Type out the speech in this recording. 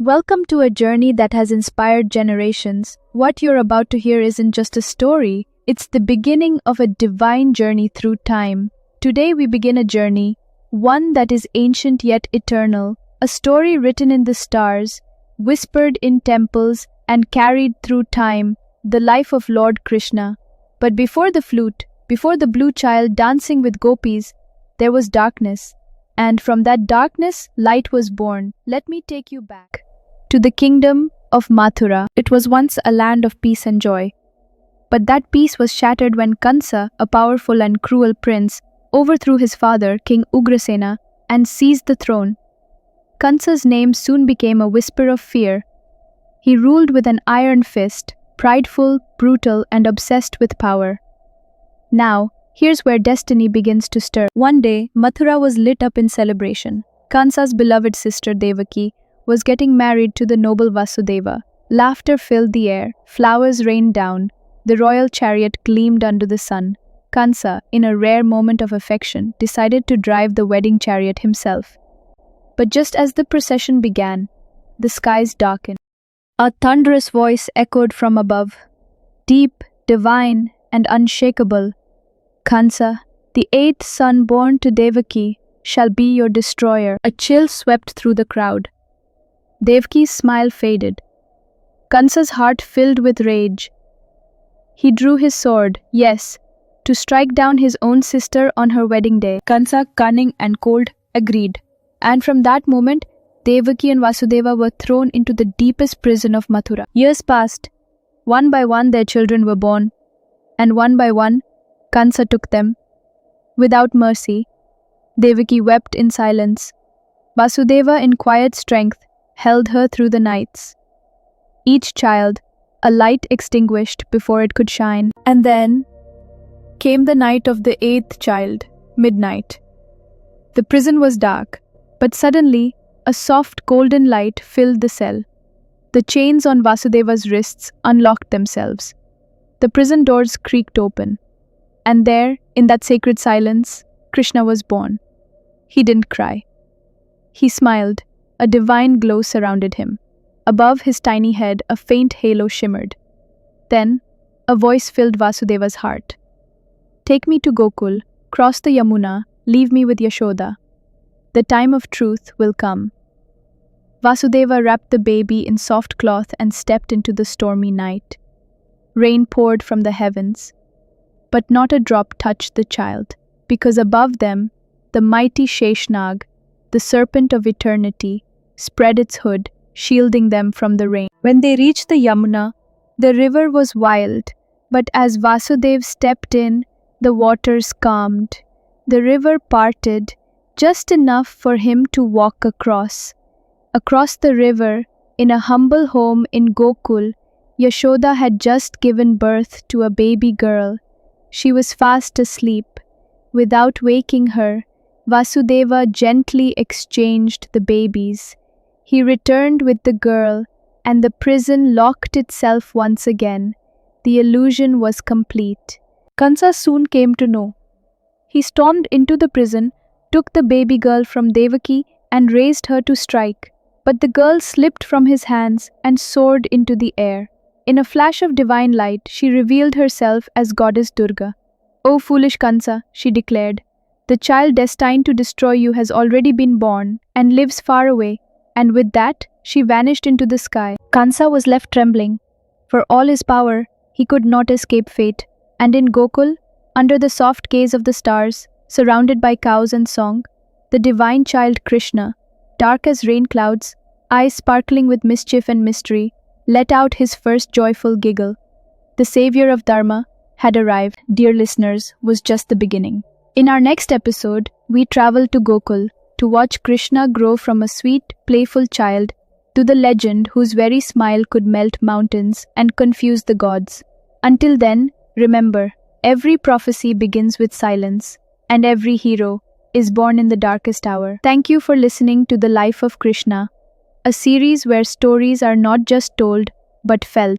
Welcome to a journey that has inspired generations. What you're about to hear isn't just a story, it's the beginning of a divine journey through time. Today we begin a journey, one that is ancient yet eternal, a story written in the stars, whispered in temples, and carried through time, the life of Lord Krishna. But before the flute, before the blue child dancing with gopis, there was darkness. And from that darkness, light was born. Let me take you back to the kingdom of Mathura. It was once a land of peace and joy. But that peace was shattered when Kansa, a powerful and cruel prince, overthrew his father, King Ugrasena, and seized the throne. Kansa's name soon became a whisper of fear. He ruled with an iron fist, prideful, brutal, and obsessed with power. Now, here's where destiny begins to stir. One day, Mathura was lit up in celebration. Kansa's beloved sister Devaki was getting married to the noble Vasudeva. Laughter filled the air, flowers rained down, the royal chariot gleamed under the sun. Kansa, in a rare moment of affection, decided to drive the wedding chariot himself. But just as the procession began, the skies darkened. A thunderous voice echoed from above, deep, divine, and unshakable. Kansa, the eighth son born to Devaki, shall be your destroyer. A chill swept through the crowd. Devaki's smile faded. Kansa's heart filled with rage. He drew his sword, yes, to strike down his own sister on her wedding day. Kansa, cunning and cold, agreed. And from that moment, Devaki and Vasudeva were thrown into the deepest prison of Mathura. Years passed. One by one their children were born, and one by one, Kansa took them. Without mercy, Devaki wept in silence. Vasudeva, in quiet strength, held her through the nights. Each child, a light extinguished before it could shine. And then came the night of the eighth child, midnight. The prison was dark, but suddenly a soft golden light filled the cell. The chains on Vasudeva's wrists unlocked themselves. The prison doors creaked open. And there, in that sacred silence, Krishna was born. He didn't cry. He smiled. A divine glow surrounded him. Above his tiny head, a faint halo shimmered. Then, a voice filled Vasudeva's heart. Take me to Gokul, cross the Yamuna, leave me with Yashoda. The time of truth will come. Vasudeva wrapped the baby in soft cloth and stepped into the stormy night. Rain poured from the heavens. But not a drop touched the child, because above them, the mighty Sheshnag, the serpent of eternity, spread its hood, shielding them from the rain. When they reached the Yamuna, the river was wild, but as Vasudev stepped in, the waters calmed. The river parted, just enough for him to walk across. Across the river, in a humble home in Gokul, Yashoda had just given birth to a baby girl. She was fast asleep. Without waking her, Vasudeva gently exchanged the babies. He returned with the girl, and the prison locked itself once again. The illusion was complete. Kansa soon came to know. He stormed into the prison, took the baby girl from Devaki, and raised her to strike. But the girl slipped from his hands and soared into the air. In a flash of divine light, she revealed herself as goddess Durga. "O foolish Kansa," she declared, "the child destined to destroy you has already been born and lives far away." And with that, she vanished into the sky. Kansa was left trembling. For all his power, he could not escape fate. And in Gokul, under the soft gaze of the stars, surrounded by cows and song, the divine child Krishna, dark as rain clouds, eyes sparkling with mischief and mystery, let out his first joyful giggle. The savior of Dharma had arrived. Dear listeners, was just the beginning. In our next episode, we travel to Gokul to watch Krishna grow from a sweet, playful child to the legend whose very smile could melt mountains and confuse the gods. Until then, remember, every prophecy begins with silence, and every hero is born in the darkest hour. Thank you for listening to The Life of Krishna, a series where stories are not just told, but felt.